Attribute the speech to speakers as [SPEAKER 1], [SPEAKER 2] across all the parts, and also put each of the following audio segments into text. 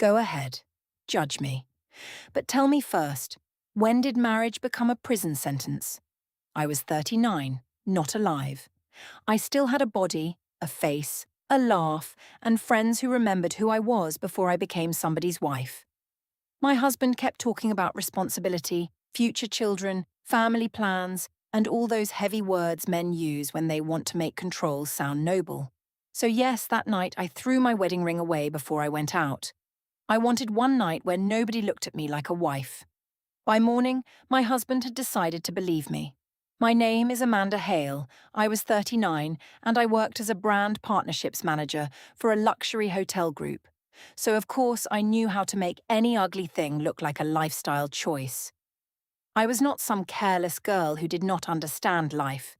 [SPEAKER 1] Go ahead. Judge me. But tell me first, when did marriage become a prison sentence? I was 39, not alive. I still had a body, a face, a laugh, and friends who remembered who I was before I became somebody's wife. My husband kept talking about responsibility, future children, family plans, and all those heavy words men use when they want to make control sound noble. So yes, that night I threw my wedding ring away before I went out. I wanted one night where nobody looked at me like a wife. By morning, my husband had decided to believe me. My name is Amanda Hale, I was 39, and I worked as a brand partnerships manager for a luxury hotel group. So of course I knew how to make any ugly thing look like a lifestyle choice. I was not some careless girl who did not understand life.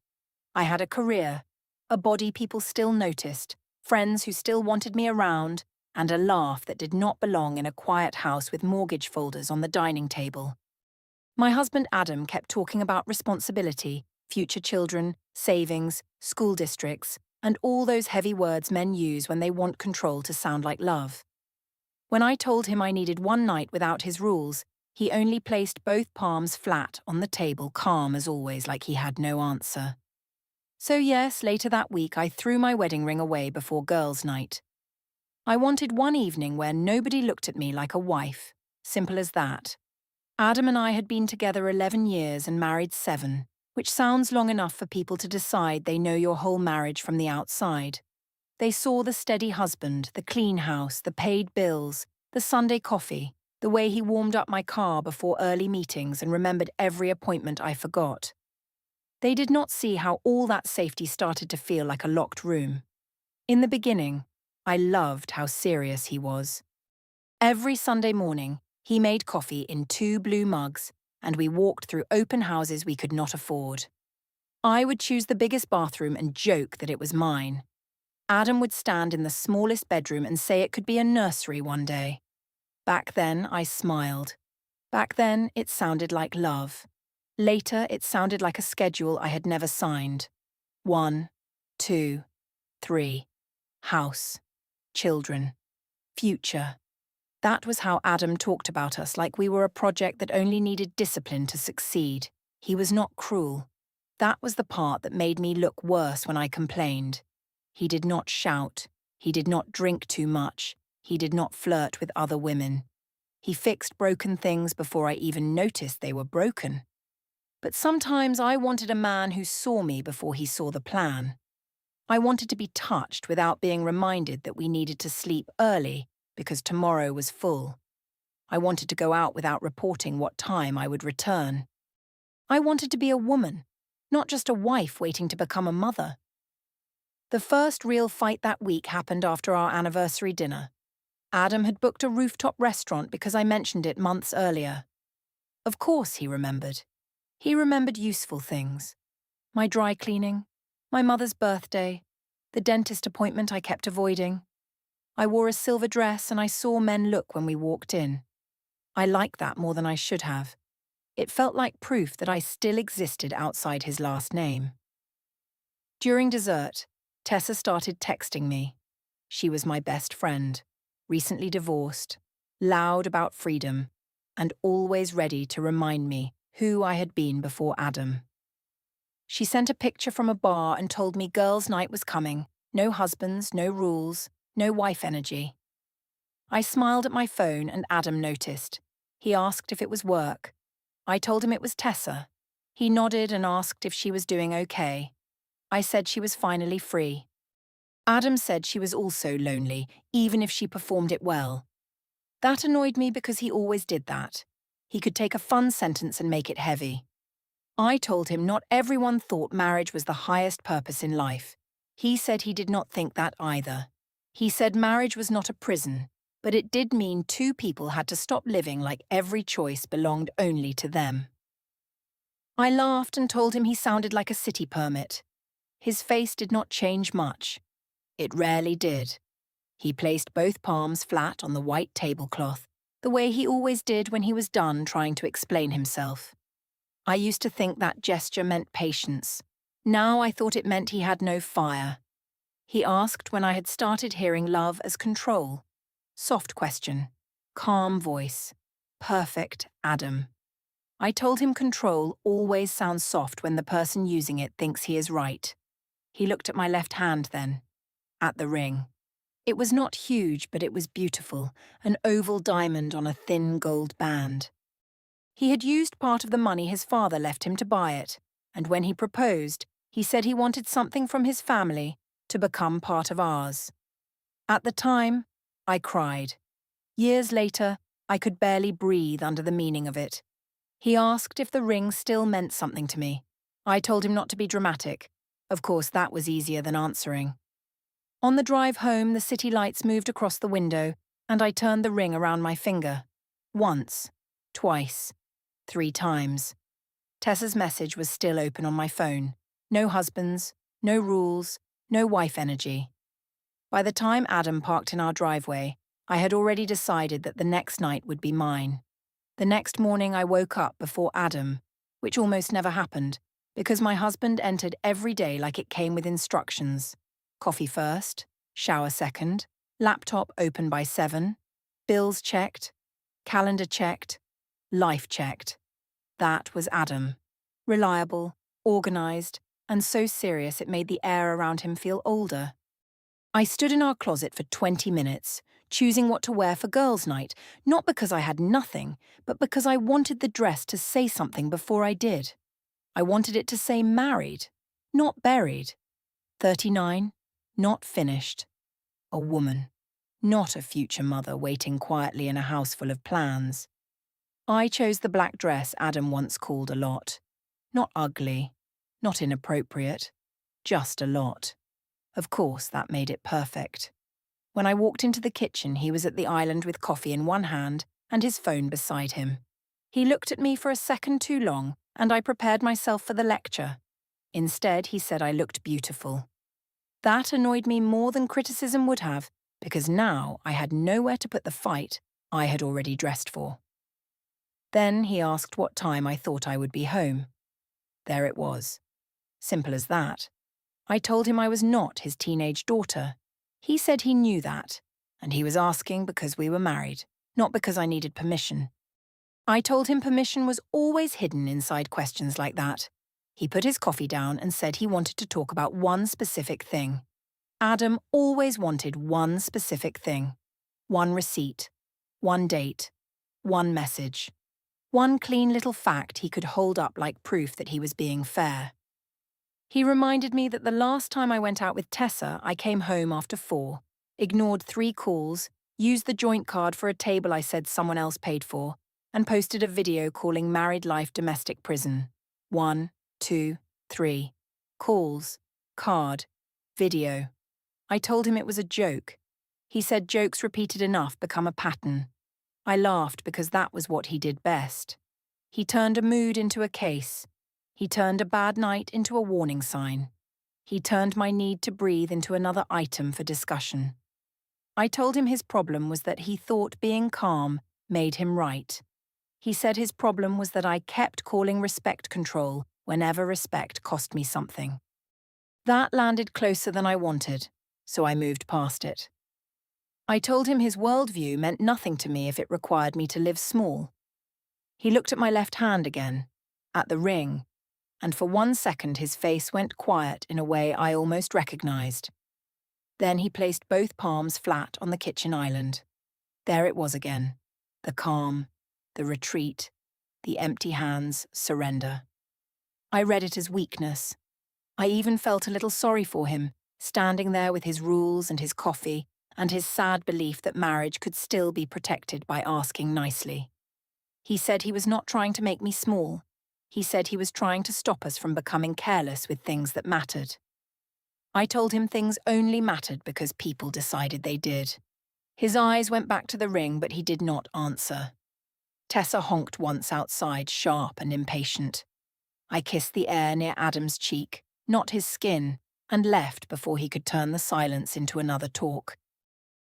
[SPEAKER 1] I had a career, a body people still noticed, friends who still wanted me around, and a laugh that did not belong in a quiet house with mortgage folders on the dining table. My husband Adam kept talking about responsibility, future children, savings, school districts, and all those heavy words men use when they want control to sound like love. When I told him I needed one night without his rules, he only placed both palms flat on the table, calm as always, like he had no answer. So yes, later that week I threw my wedding ring away before girls' night. I wanted one evening where nobody looked at me like a wife. Simple as that. Adam and I had been together 11 years and married 7, which sounds long enough for people to decide they know your whole marriage from the outside. They saw the steady husband, the clean house, the paid bills, the Sunday coffee, the way he warmed up my car before early meetings and remembered every appointment I forgot. They did not see how all that safety started to feel like a locked room. In the beginning, I loved how serious he was. Every Sunday morning, he made coffee in 2 blue mugs, and we walked through open houses we could not afford. I would choose the biggest bathroom and joke that it was mine. Adam would stand in the smallest bedroom and say it could be a nursery one day. Back then, I smiled. Back then, it sounded like love. Later, it sounded like a schedule I had never signed. 1, 2, 3. House. Children. Future. That was how Adam talked about us, like we were a project that only needed discipline to succeed. He was not cruel. That was the part that made me look worse when I complained. He did not shout. He did not drink too much. He did not flirt with other women. He fixed broken things before I even noticed they were broken. But sometimes I wanted a man who saw me before he saw the plan. I wanted to be touched without being reminded that we needed to sleep early because tomorrow was full. I wanted to go out without reporting what time I would return. I wanted to be a woman, not just a wife waiting to become a mother. The first real fight that week happened after our anniversary dinner. Adam had booked a rooftop restaurant because I mentioned it months earlier. Of course he remembered. He remembered useful things. My dry cleaning, my mother's birthday, the dentist appointment I kept avoiding. I wore a silver dress and I saw men look when we walked in. I liked that more than I should have. It felt like proof that I still existed outside his last name. During dessert, Tessa started texting me. She was my best friend, recently divorced, loud about freedom, and always ready to remind me who I had been before Adam. She sent a picture from a bar and told me girls' night was coming, no husbands, no rules, no wife energy. I smiled at my phone and Adam noticed. He asked if it was work. I told him it was Tessa. He nodded and asked if she was doing okay. I said she was finally free. Adam said she was also lonely, even if she performed it well. That annoyed me because he always did that. He could take a fun sentence and make it heavy. I told him not everyone thought marriage was the highest purpose in life. He said he did not think that either. He said marriage was not a prison, but it did mean 2 people had to stop living like every choice belonged only to them. I laughed and told him he sounded like a city permit. His face did not change much. It rarely did. He placed both palms flat on the white tablecloth, the way he always did when he was done trying to explain himself. I used to think that gesture meant patience. Now I thought it meant he had no fire. He asked when I had started hearing love as control. Soft question. Calm voice. Perfect Adam. I told him control always sounds soft when the person using it thinks he is right. He looked at my left hand then, at the ring. It was not huge, but it was beautiful, an oval diamond on a thin gold band. He had used part of the money his father left him to buy it, and when he proposed, he said he wanted something from his family to become part of ours. At the time, I cried. Years later, I could barely breathe under the meaning of it. He asked if the ring still meant something to me. I told him not to be dramatic. Of course, that was easier than answering. On the drive home, the city lights moved across the window, and I turned the ring around my finger. Once, twice, 3 times. Tessa's message was still open on my phone. No husbands, no rules, no wife energy. By the time Adam parked in our driveway, I had already decided that the next night would be mine. The next morning I woke up before Adam, which almost never happened, because my husband entered every day like it came with instructions. Coffee first, shower second, laptop open by 7, bills checked, calendar checked, life checked. That was Adam. Reliable, organized, and so serious it made the air around him feel older. I stood in our closet for 20 minutes, choosing what to wear for girls' night, not because I had nothing, but because I wanted the dress to say something before I did. I wanted it to say married, not buried. 39, not finished. A woman, not a future mother waiting quietly in a house full of plans. I chose the black dress Adam once called a lot. Not ugly, not inappropriate, just a lot. Of course, that made it perfect. When I walked into the kitchen, he was at the island with coffee in one hand and his phone beside him. He looked at me for a second too long, and I prepared myself for the lecture. Instead, he said I looked beautiful. That annoyed me more than criticism would have, because now I had nowhere to put the fight I had already dressed for. Then he asked what time I thought I would be home. There it was. Simple as that. I told him I was not his teenage daughter. He said he knew that, and he was asking because we were married, not because I needed permission. I told him permission was always hidden inside questions like that. He put his coffee down and said he wanted to talk about one specific thing. Adam always wanted one specific thing. One receipt, one date, one message. One clean little fact he could hold up like proof that he was being fair. He reminded me that the last time I went out with Tessa, I came home after 4, ignored 3 calls, used the joint card for a table I said someone else paid for, and posted a video calling married life domestic prison. 1, 2, 3. Calls, card, video. I told him it was a joke. He said jokes repeated enough become a pattern. I laughed because that was what he did best. He turned a mood into a case. He turned a bad night into a warning sign. He turned my need to breathe into another item for discussion. I told him his problem was that he thought being calm made him right. He said his problem was that I kept calling respect control whenever respect cost me something. That landed closer than I wanted, so I moved past it. I told him his worldview meant nothing to me if it required me to live small. He looked at my left hand again, at the ring, and for 1 second his face went quiet in a way I almost recognized. Then he placed both palms flat on the kitchen island. There it was again, the calm, the retreat, the empty hands, surrender. I read it as weakness. I even felt a little sorry for him, standing there with his rules and his coffee, and his sad belief that marriage could still be protected by asking nicely. He said he was not trying to make me small. He said he was trying to stop us from becoming careless with things that mattered. I told him things only mattered because people decided they did. His eyes went back to the ring, but he did not answer. Tessa honked once outside, sharp and impatient. I kissed the air near Adam's cheek, not his skin, and left before he could turn the silence into another talk.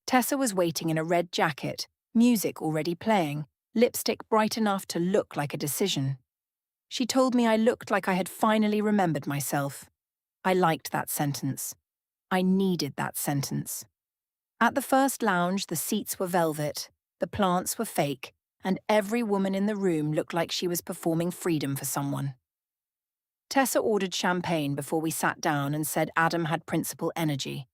[SPEAKER 1] Tessa was waiting in a red jacket, music already playing, lipstick bright enough to look like a decision. She told me I looked like I had finally remembered myself. I liked that sentence. I needed that sentence. At the first lounge, the seats were velvet. The plants were fake, and every woman in the room looked like she was performing freedom for someone. Tessa ordered champagne before we sat down and said Adam had principal energy.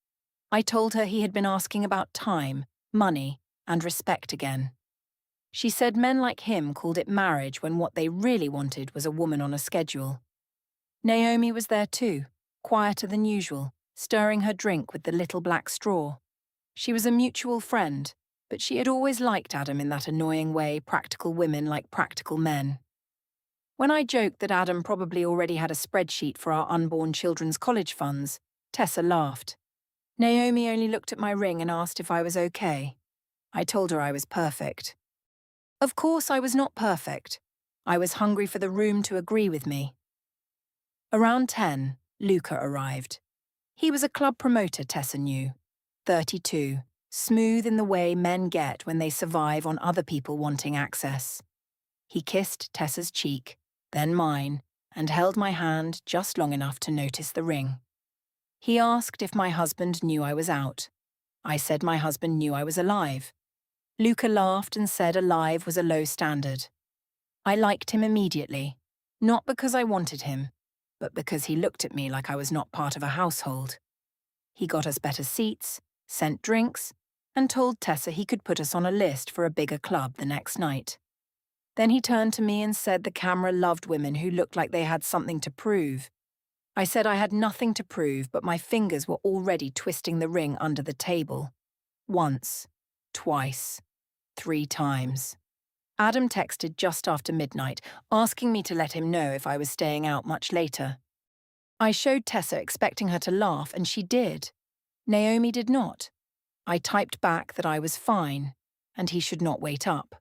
[SPEAKER 1] I told her he had been asking about time, money, and respect again. She said men like him called it marriage when what they really wanted was a woman on a schedule. Naomi was there too, quieter than usual, stirring her drink with the little black straw. She was a mutual friend, but she had always liked Adam in that annoying way practical women like practical men. When I joked that Adam probably already had a spreadsheet for our unborn children's college funds, Tessa laughed. Naomi only looked at my ring and asked if I was okay. I told her I was perfect. Of course I was not perfect. I was hungry for the room to agree with me. Around 10, Luca arrived. He was a club promoter, Tessa knew. 32, smooth in the way men get when they survive on other people wanting access. He kissed Tessa's cheek, then mine, and held my hand just long enough to notice the ring. He asked if my husband knew I was out. I said my husband knew I was alive. Luca laughed and said alive was a low standard. I liked him immediately, not because I wanted him, but because he looked at me like I was not part of a household. He got us better seats, sent drinks, and told Tessa he could put us on a list for a bigger club the next night. Then he turned to me and said the camera loved women who looked like they had something to prove. I said I had nothing to prove, but my fingers were already twisting the ring under the table. Once, twice, 3 times. Adam texted just after midnight, asking me to let him know if I was staying out much later. I showed Tessa expecting her to laugh, and she did. Naomi did not. I typed back that I was fine, and he should not wait up.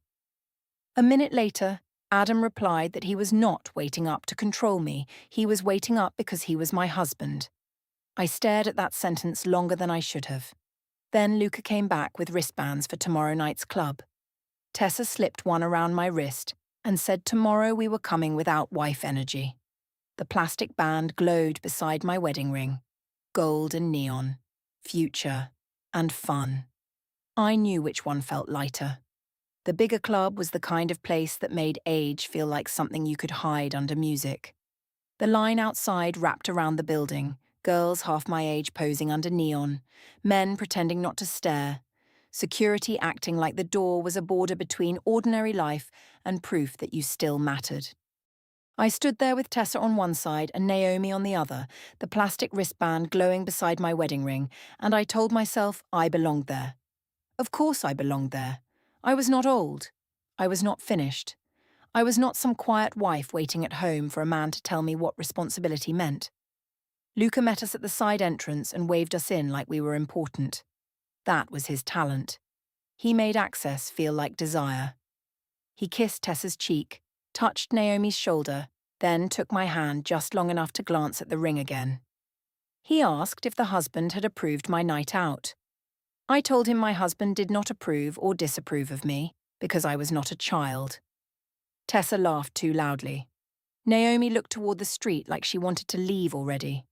[SPEAKER 1] A minute later, Adam replied that he was not waiting up to control me, he was waiting up because he was my husband. I stared at that sentence longer than I should have. Then Luca came back with wristbands for tomorrow night's club. Tessa slipped one around my wrist and said tomorrow we were coming without wife energy. The plastic band glowed beside my wedding ring. Gold and neon, future, and fun. I knew which one felt lighter. The bigger club was the kind of place that made age feel like something you could hide under music. The line outside wrapped around the building, girls half my age posing under neon, men pretending not to stare, security acting like the door was a border between ordinary life and proof that you still mattered. I stood there with Tessa on one side and Naomi on the other, the plastic wristband glowing beside my wedding ring, and I told myself I belonged there. Of course I belonged there. I was not old. I was not finished. I was not some quiet wife waiting at home for a man to tell me what responsibility meant. Luca met us at the side entrance and waved us in like we were important. That was his talent. He made access feel like desire. He kissed Tessa's cheek, touched Naomi's shoulder, then took my hand just long enough to glance at the ring again. He asked if the husband had approved my night out. I told him my husband did not approve or disapprove of me because I was not a child. Tessa laughed too loudly. Naomi looked toward the street like she wanted to leave already.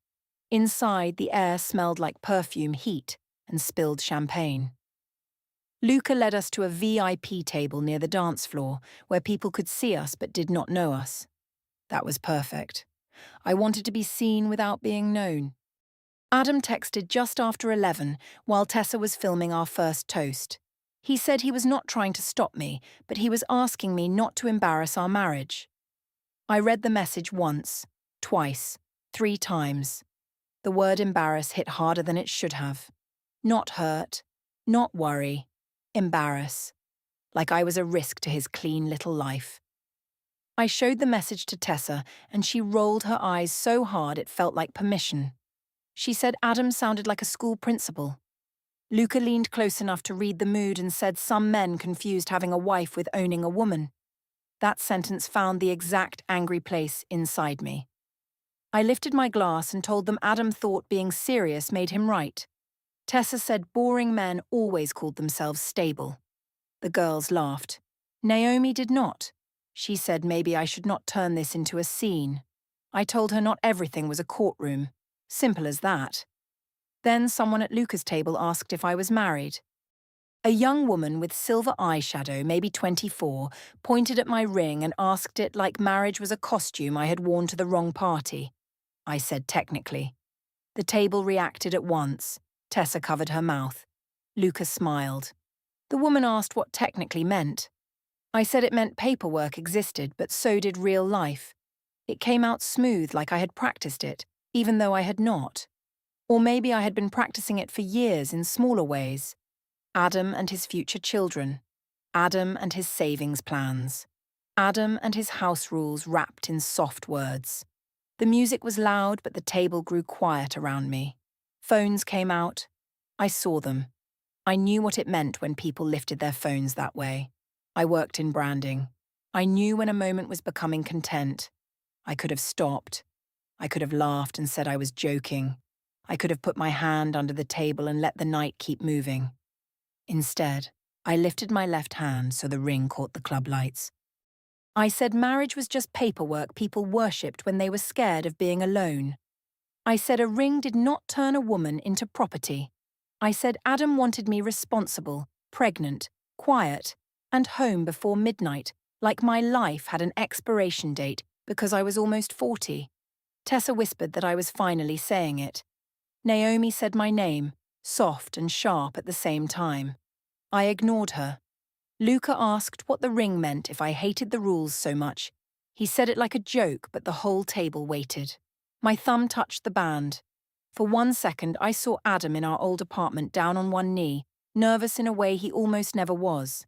[SPEAKER 1] Inside, the air smelled like perfume, heat, and spilled champagne. Luca led us to a VIP table near the dance floor where people could see us but did not know us. That was perfect. I wanted to be seen without being known. Adam texted just after 11 while Tessa was filming our first toast. He said he was not trying to stop me, but he was asking me not to embarrass our marriage. I read the message once, twice, 3 times. The word embarrass hit harder than it should have. Not hurt, not worry, embarrass. Like I was a risk to his clean little life. I showed the message to Tessa and she rolled her eyes so hard it felt like permission. She said Adam sounded like a school principal. Luca leaned close enough to read the mood and said some men confused having a wife with owning a woman. That sentence found the exact angry place inside me. I lifted my glass and told them Adam thought being serious made him right. Tessa said boring men always called themselves stable. The girls laughed. Naomi did not. She said maybe I should not turn this into a scene. I told her not everything was a courtroom. Simple as that. Then someone at Luca's table asked if I was married. A young woman with silver eyeshadow, maybe 24, pointed at my ring and asked it like marriage was a costume I had worn to the wrong party. I said technically. The table reacted at once. Tessa covered her mouth. Luca smiled. The woman asked what technically meant. I said it meant paperwork existed, but so did real life. It came out smooth like I had practiced it, even though I had not. Or maybe I had been practicing it for years in smaller ways. Adam and his future children. Adam and his savings plans. Adam and his house rules wrapped in soft words. The music was loud, but the table grew quiet around me. Phones came out. I saw them. I knew what it meant when people lifted their phones that way. I worked in branding. I knew when a moment was becoming content. I could have stopped. I could have laughed and said I was joking. I could have put my hand under the table and let the night keep moving. Instead, I lifted my left hand so the ring caught the club lights. I said marriage was just paperwork people worshipped when they were scared of being alone. I said a ring did not turn a woman into property. I said Adam wanted me responsible, pregnant, quiet, and home before midnight, like my life had an expiration date because I was almost 40. Tessa whispered that I was finally saying it. Naomi said my name, soft and sharp at the same time. I ignored her. Luca asked what the ring meant if I hated the rules so much. He said it like a joke, but the whole table waited. My thumb touched the band. For 1 second, I saw Adam in our old apartment down on one knee, nervous in a way he almost never was.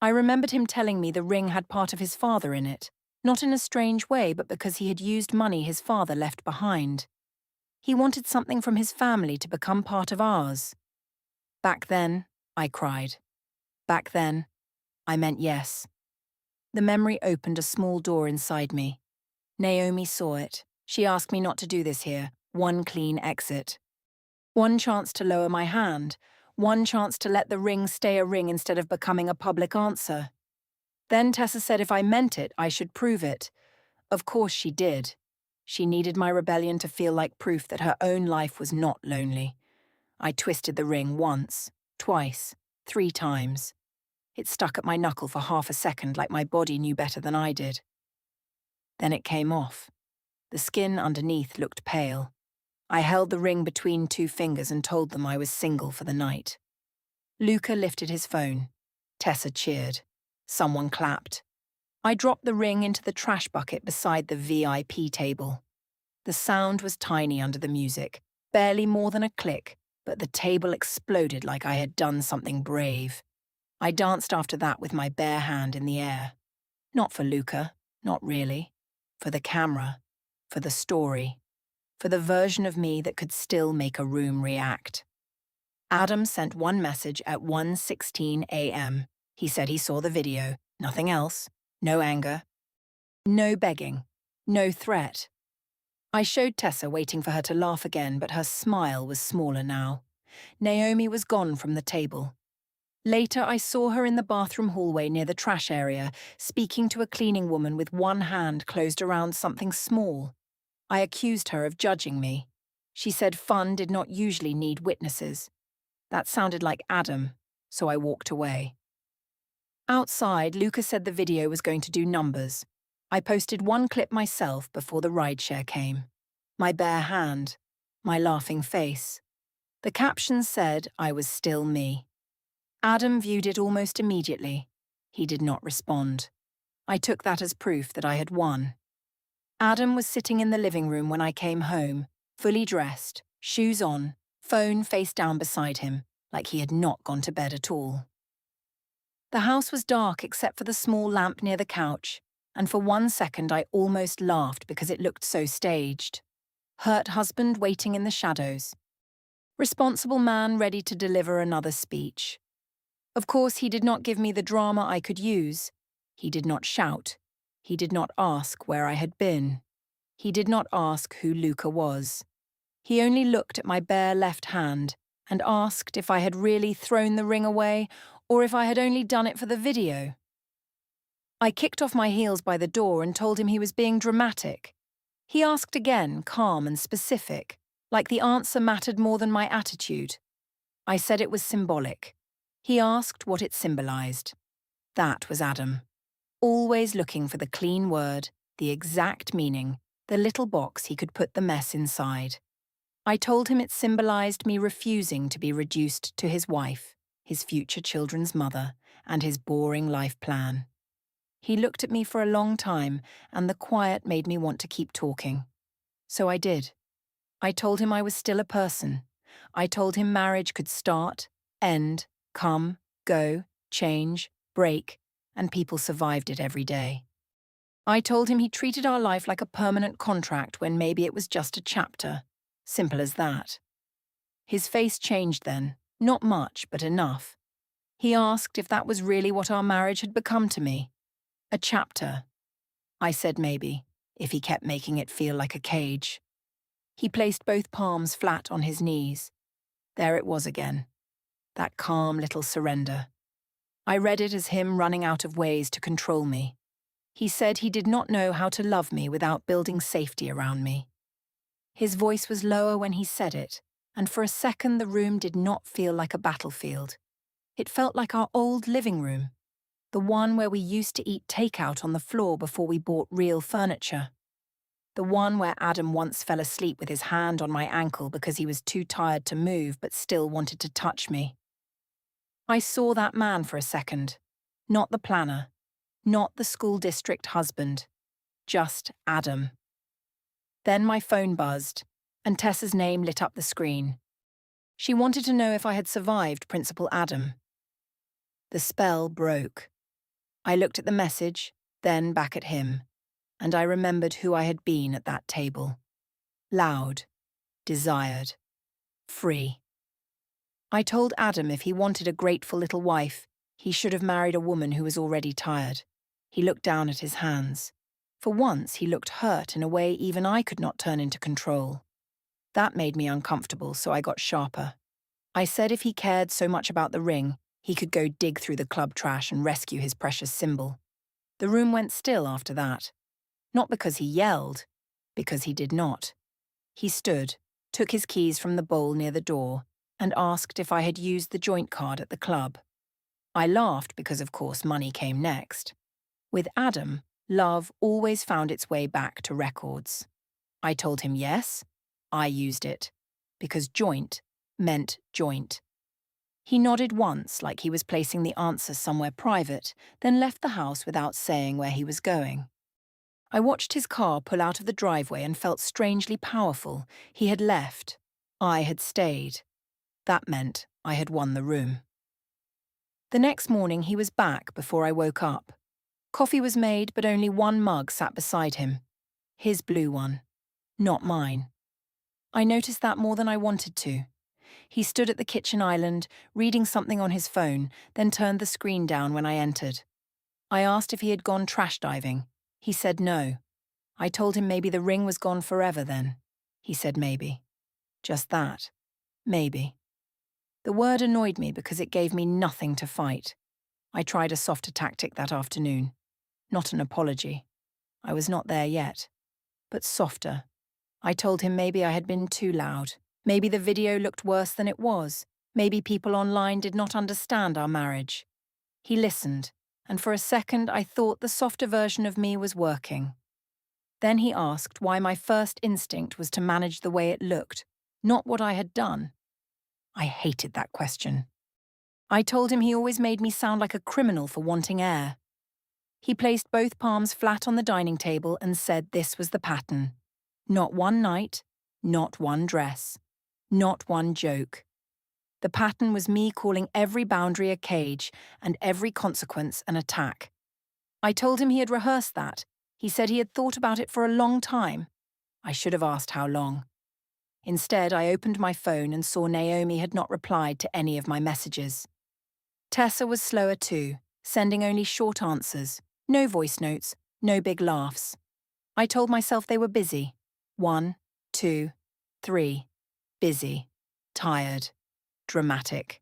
[SPEAKER 1] I remembered him telling me the ring had part of his father in it, not in a strange way, but because he had used money his father left behind. He wanted something from his family to become part of ours. Back then, I cried. Back then, I meant yes. The memory opened a small door inside me. Naomi saw it. She asked me not to do this here. One clean exit. One chance to lower my hand. One chance to let the ring stay a ring instead of becoming a public answer. Then Tessa said if I meant it, I should prove it. Of course she did. She needed my rebellion to feel like proof that her own life was not lonely. I twisted the ring once, twice, 3 times. It stuck at my knuckle for half a second like my body knew better than I did. Then it came off. The skin underneath looked pale. I held the ring between 2 fingers and told them I was single for the night. Luca lifted his phone. Tessa cheered. Someone clapped. I dropped the ring into the trash bucket beside the VIP table. The sound was tiny under the music, barely more than a click, but the table exploded like I had done something brave. I danced after that with my bare hand in the air. Not for Luca, not really. For the camera, for the story, for the version of me that could still make a room react. Adam sent one message at 1:16 a.m. He said he saw the video, nothing else, no anger, no begging, no threat. I showed Tessa, waiting for her to laugh again, but her smile was smaller now. Naomi was gone from the table. Later, I saw her in the bathroom hallway near the trash area, speaking to a cleaning woman with one hand closed around something small. I accused her of judging me. She said fun did not usually need witnesses. That sounded like Adam, so I walked away. Outside, Luca said the video was going to do numbers. I posted one clip myself before the rideshare came. My bare hand, my laughing face. The caption said I was still me. Adam viewed it almost immediately. He did not respond. I took that as proof that I had won. Adam was sitting in the living room when I came home, fully dressed, shoes on, phone face down beside him, like he had not gone to bed at all. The house was dark except for the small lamp near the couch, and for 1 second I almost laughed because it looked so staged. Hurt husband waiting in the shadows. Responsible man ready to deliver another speech. Of course, he did not give me the drama I could use. He did not shout. He did not ask where I had been. He did not ask who Luca was. He only looked at my bare left hand and asked if I had really thrown the ring away or if I had only done it for the video. I kicked off my heels by the door and told him he was being dramatic. He asked again, calm and specific, like the answer mattered more than my attitude. I said it was symbolic. He asked what it symbolized. That was Adam. Always looking for the clean word, the exact meaning, the little box he could put the mess inside. I told him it symbolized me refusing to be reduced to his wife, his future children's mother, and his boring life plan. He looked at me for a long time, and the quiet made me want to keep talking. So I did. I told him I was still a person. I told him marriage could start, end, come, go, change, break, and people survived it every day. I told him he treated our life like a permanent contract when maybe it was just a chapter. Simple as that. His face changed then, not much, but enough. He asked if that was really what our marriage had become to me. A chapter. I said maybe, if he kept making it feel like a cage. He placed both palms flat on his knees. There it was again. That calm little surrender. I read it as him running out of ways to control me. He said he did not know how to love me without building safety around me. His voice was lower when he said it, and for a second the room did not feel like a battlefield. It felt like our old living room, the one where we used to eat takeout on the floor before we bought real furniture. The one where Adam once fell asleep with his hand on my ankle because he was too tired to move but still wanted to touch me. I saw that man for a second. Not the planner. Not the school district husband. Just Adam. Then my phone buzzed, and Tessa's name lit up the screen. She wanted to know if I had survived Principal Adam. The spell broke. I looked at the message, then back at him, and I remembered who I had been at that table. Loud, desired, free. I told Adam if he wanted a grateful little wife, he should have married a woman who was already tired. He looked down at his hands. For once, he looked hurt in a way even I could not turn into control. That made me uncomfortable, so I got sharper. I said if he cared so much about the ring, he could go dig through the club trash and rescue his precious symbol. The room went still after that. Not because he yelled, because he did not. He stood, took his keys from the bowl near the door, and asked if I had used the joint card at the club. I laughed because, of course, money came next. With Adam, love always found its way back to records. I told him yes, I used it, because joint meant joint. He nodded once like he was placing the answer somewhere private, then left the house without saying where he was going. I watched his car pull out of the driveway and felt strangely powerful. He had left. I had stayed. That meant I had won the room. The next morning he was back before I woke up. Coffee was made, but only one mug sat beside him. His blue one. Not mine. I noticed that more than I wanted to. He stood at the kitchen island, reading something on his phone, then turned the screen down when I entered. I asked if he had gone trash diving. He said no. I told him maybe the ring was gone forever then. He said maybe. Just that. Maybe. The word annoyed me because it gave me nothing to fight. I tried a softer tactic that afternoon. Not an apology. I was not there yet. But softer. I told him maybe I had been too loud. Maybe the video looked worse than it was. Maybe people online did not understand our marriage. He listened, and for a second I thought the softer version of me was working. Then he asked why my first instinct was to manage the way it looked, not what I had done. I hated that question. I told him he always made me sound like a criminal for wanting air. He placed both palms flat on the dining table and said this was the pattern. Not one night, not one dress, not one joke. The pattern was me calling every boundary a cage and every consequence an attack. I told him he had rehearsed that. He said he had thought about it for a long time. I should have asked how long. Instead, I opened my phone and saw Naomi had not replied to any of my messages. Tessa was slower too, sending only short answers. No voice notes, no big laughs. I told myself they were busy. 1, 2, 3. Busy. Tired. Dramatic.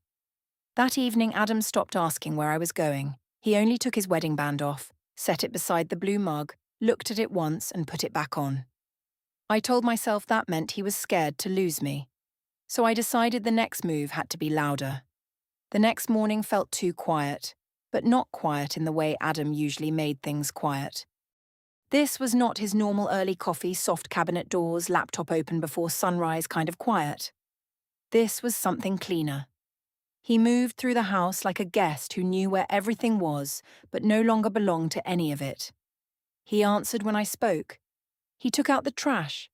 [SPEAKER 1] That evening, Adam stopped asking where I was going. He only took his wedding band off, set it beside the blue mug, looked at it once and put it back on. I told myself that meant he was scared to lose me. So I decided the next move had to be louder. The next morning felt too quiet, but not quiet in the way Adam usually made things quiet. This was not his normal early coffee, soft cabinet doors, laptop open before sunrise kind of quiet. This was something cleaner. He moved through the house like a guest who knew where everything was, but no longer belonged to any of it. He answered when I spoke. He took out the trash.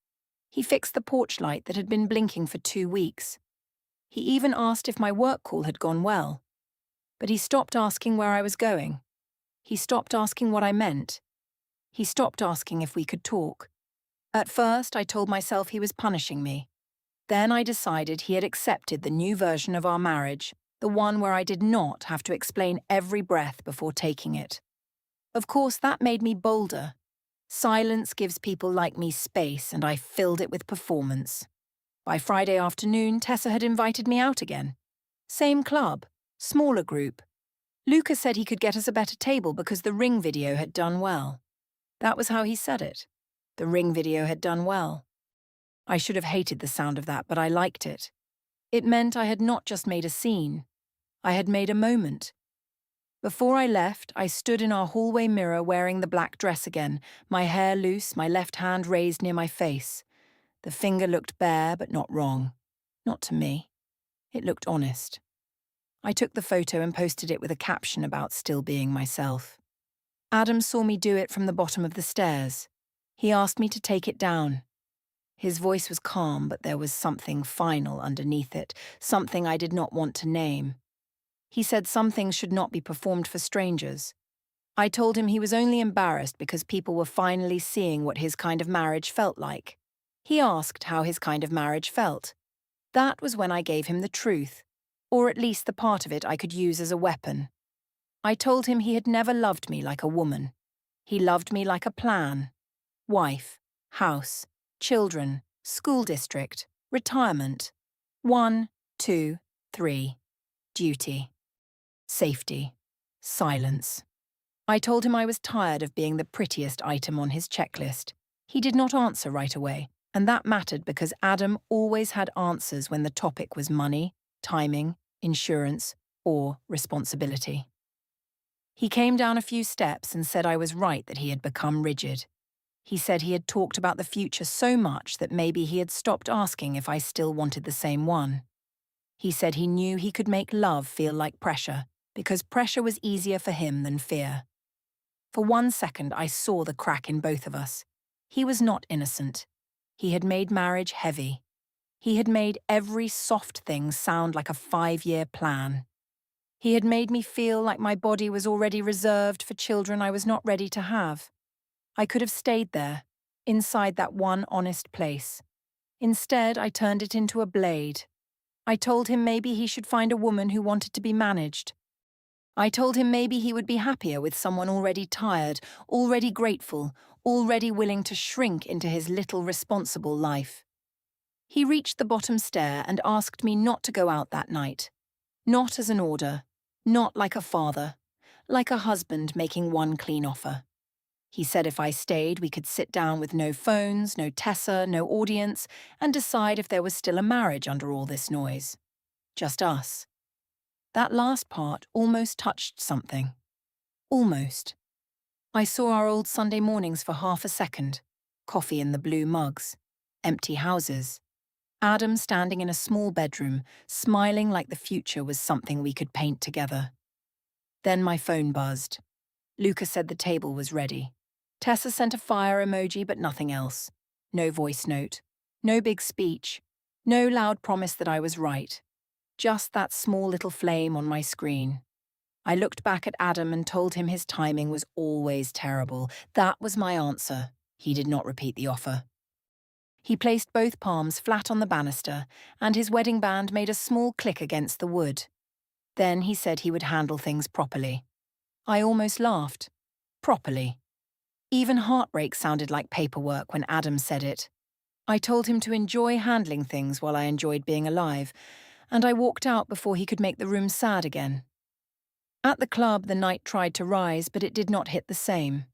[SPEAKER 1] He fixed the porch light that had been blinking for 2 weeks. He even asked if my work call had gone well. But he stopped asking where I was going. He stopped asking what I meant. He stopped asking if we could talk. At first, I told myself he was punishing me. Then I decided he had accepted the new version of our marriage, the one where I did not have to explain every breath before taking it. Of course, that made me bolder. Silence gives people like me space, and I filled it with performance. By Friday afternoon, Tessa had invited me out again. Same club, smaller group. Luca said he could get us a better table because the Ring video had done well. That was how he said it. The Ring video had done well. I should have hated the sound of that, but I liked it. It meant I had not just made a scene. I had made a moment. Before I left, I stood in our hallway mirror wearing the black dress again, my hair loose, my left hand raised near my face. The finger looked bare, but not wrong. Not to me. It looked honest. I took the photo and posted it with a caption about still being myself. Adam saw me do it from the bottom of the stairs. He asked me to take it down. His voice was calm, but there was something final underneath it, something I did not want to name. He said some things should not be performed for strangers. I told him he was only embarrassed because people were finally seeing what his kind of marriage felt like. He asked how his kind of marriage felt. That was when I gave him the truth, or at least the part of it I could use as a weapon. I told him he had never loved me like a woman. He loved me like a plan. Wife, house, children, school district, retirement. 1, 2, 3. Duty. Safety. Silence. I told him I was tired of being the prettiest item on his checklist. He did not answer right away, and that mattered because Adam always had answers when the topic was money, timing, insurance, or responsibility. He came down a few steps and said I was right that he had become rigid. He said he had talked about the future so much that maybe he had stopped asking if I still wanted the same one. He said he knew he could make love feel like pressure, because pressure was easier for him than fear. For 1 second, I saw the crack in both of us. He was not innocent. He had made marriage heavy. He had made every soft thing sound like a 5-year plan. He had made me feel like my body was already reserved for children I was not ready to have. I could have stayed there, inside that one honest place. Instead, I turned it into a blade. I told him maybe he should find a woman who wanted to be managed. I told him maybe he would be happier with someone already tired, already grateful, already willing to shrink into his little responsible life. He reached the bottom stair and asked me not to go out that night. Not as an order, not like a father, like a husband making one clean offer. He said if I stayed, we could sit down with no phones, no Tessa, no audience, and decide if there was still a marriage under all this noise. Just us. That last part almost touched something. Almost. I saw our old Sunday mornings for half a second. Coffee in the blue mugs. Empty houses. Adam standing in a small bedroom, smiling like the future was something we could paint together. Then my phone buzzed. Luca said the table was ready. Tessa sent a fire emoji, but nothing else. No voice note. No big speech. No loud promise that I was right. Just that small little flame on my screen. I looked back at Adam and told him his timing was always terrible. That was my answer. He did not repeat the offer. He placed both palms flat on the banister, and his wedding band made a small click against the wood. Then he said he would handle things properly. I almost laughed. Properly. Even heartbreak sounded like paperwork when Adam said it. I told him to enjoy handling things while I enjoyed being alive, and I walked out before he could make the room sad again. At the club, the night tried to rise, but it did not hit the same.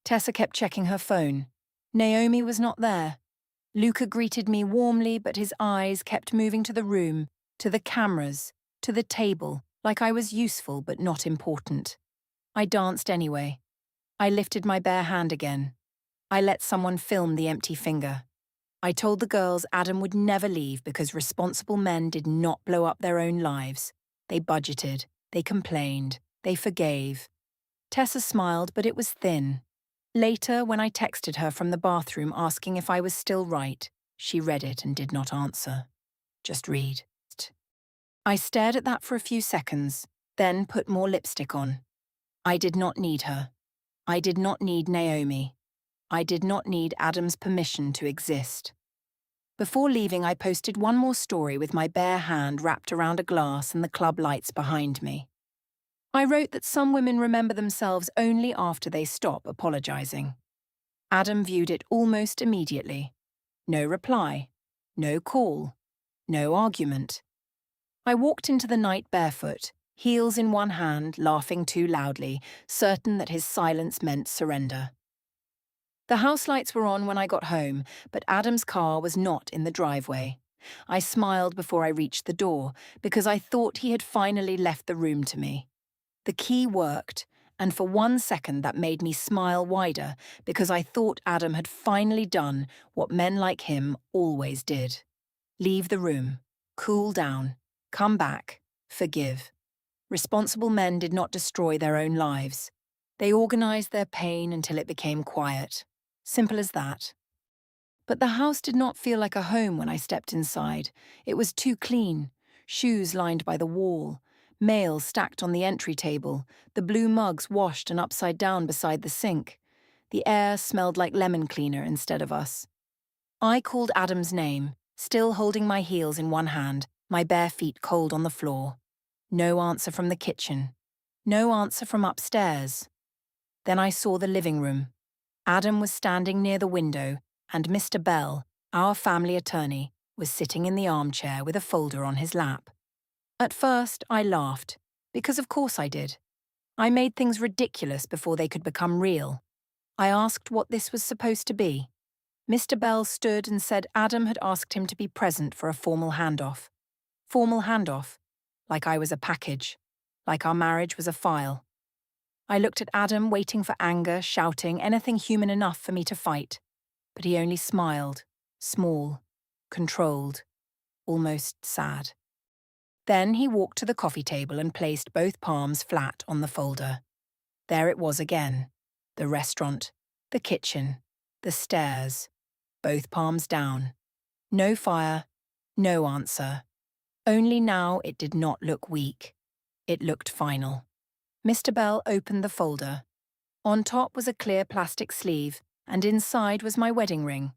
[SPEAKER 1] Tessa kept checking her phone. Naomi was not there. Luca greeted me warmly, but his eyes kept moving to the room, to the cameras, to the table, like I was useful but not important. I danced anyway. I lifted my bare hand again. I let someone film the empty finger. I told the girls Adam would never leave because responsible men did not blow up their own lives. They budgeted, they complained, they forgave. Tessa smiled, but it was thin. Later, when I texted her from the bathroom asking if I was still right, she read it and did not answer. Just read. I stared at that for a few seconds, then put more lipstick on. I did not need her. I did not need Naomi. I did not need Adam's permission to exist. Before leaving, I posted one more story with my bare hand wrapped around a glass and the club lights behind me. I wrote that some women remember themselves only after they stop apologizing. Adam viewed it almost immediately. No reply. No call. No argument. I walked into the night barefoot, heels in one hand, laughing too loudly, certain that his silence meant surrender. The house lights were on when I got home, but Adam's car was not in the driveway. I smiled before I reached the door, because I thought he had finally left the room to me. The key worked, and for 1 second that made me smile wider, because I thought Adam had finally done what men like him always did. Leave the room, cool down, come back, forgive. Responsible men did not destroy their own lives. They organized their pain until it became quiet. Simple as that. But the house did not feel like a home when I stepped inside. It was too clean. Shoes lined by the wall, mail stacked on the entry table, the blue mugs washed and upside down beside the sink. The air smelled like lemon cleaner instead of us. I called Adam's name, still holding my heels in one hand, my bare feet cold on the floor. No answer from the kitchen. No answer from upstairs. Then I saw the living room. Adam was standing near the window, and Mr. Bell, our family attorney, was sitting in the armchair with a folder on his lap. At first, I laughed, because of course I did. I made things ridiculous before they could become real. I asked what this was supposed to be. Mr. Bell stood and said Adam had asked him to be present for a formal handoff. Formal handoff, like I was a package, like our marriage was a file. I looked at Adam, waiting for anger, shouting, anything human enough for me to fight. But he only smiled, small, controlled, almost sad. Then he walked to the coffee table and placed both palms flat on the folder. There it was again. The restaurant, the kitchen, the stairs, both palms down. No fire, no answer. Only now it did not look weak. It looked final. Mr. Bell opened the folder. On top was a clear plastic sleeve, and inside was my wedding ring.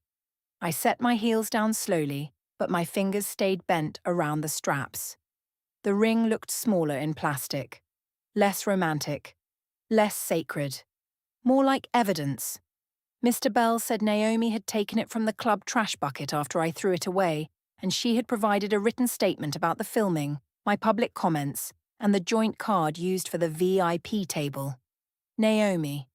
[SPEAKER 1] I set my heels down slowly, but my fingers stayed bent around the straps. The ring looked smaller in plastic, less romantic, less sacred, more like evidence. Mr. Bell said Naomi had taken it from the club trash bucket after I threw it away, and she had provided a written statement about the filming, my public comments, and the joint card used for the VIP table. Naomi,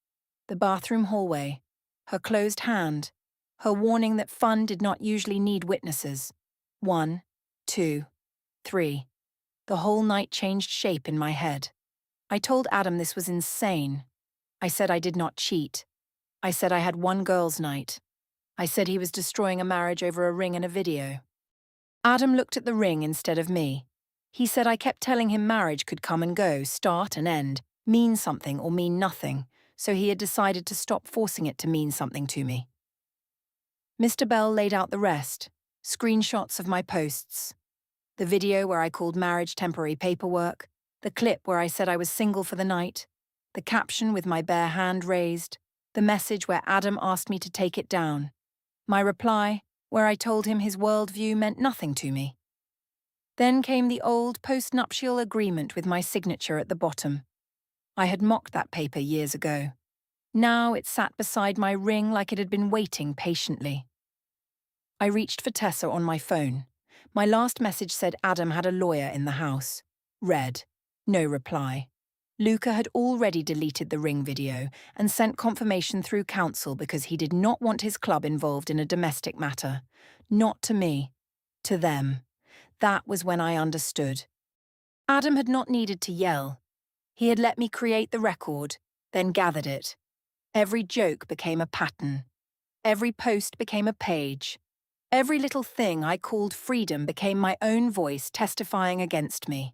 [SPEAKER 1] the bathroom hallway, her closed hand, her warning that fun did not usually need witnesses. 1, 2, 3. The whole night changed shape in my head. I told Adam this was insane. I said I did not cheat. I said I had one girls' night. I said he was destroying a marriage over a ring and a video. Adam looked at the ring instead of me. He said I kept telling him marriage could come and go, start and end, mean something or mean nothing, so he had decided to stop forcing it to mean something to me. Mr. Bell laid out the rest, screenshots of my posts. The video where I called marriage temporary paperwork, the clip where I said I was single for the night, the caption with my bare hand raised, the message where Adam asked me to take it down, my reply where I told him his worldview meant nothing to me. Then came the old post-nuptial agreement with my signature at the bottom. I had mocked that paper years ago. Now it sat beside my ring like it had been waiting patiently. I reached for Tessa on my phone. My last message said Adam had a lawyer in the house. Read. No reply. Luca had already deleted the ring video and sent confirmation through counsel because he did not want his club involved in a domestic matter. Not to me. To them. That was when I understood. Adam had not needed to yell. He had let me create the record, then gathered it. Every joke became a pattern. Every post became a page. Every little thing I called freedom became my own voice testifying against me.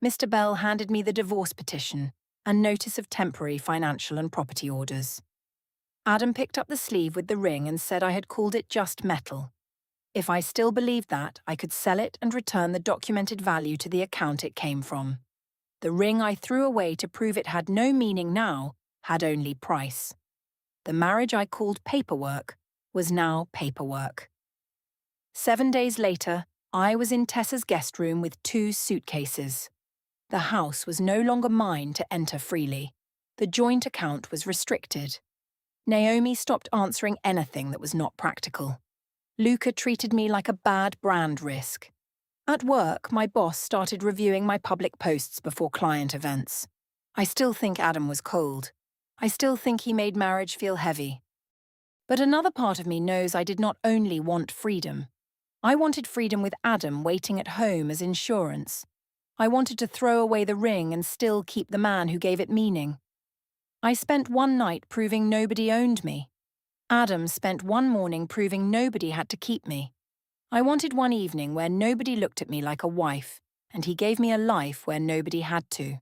[SPEAKER 1] Mr. Bell handed me the divorce petition and notice of temporary financial and property orders. Adam picked up the sleeve with the ring and said I had called it just metal. If I still believed that, I could sell it and return the documented value to the account it came from. The ring I threw away to prove it had no meaning now had only price. The marriage I called paperwork was now paperwork. 7 days later, I was in Tessa's guest room with 2 suitcases. The house was no longer mine to enter freely. The joint account was restricted. Naomi stopped answering anything that was not practical. Luca treated me like a bad brand risk. At work, my boss started reviewing my public posts before client events. I still think Adam was cold. I still think he made marriage feel heavy. But another part of me knows I did not only want freedom. I wanted freedom with Adam waiting at home as insurance. I wanted to throw away the ring and still keep the man who gave it meaning. I spent one night proving nobody owned me. Adam spent one morning proving nobody had to keep me. I wanted one evening where nobody looked at me like a wife, and he gave me a life where nobody had to.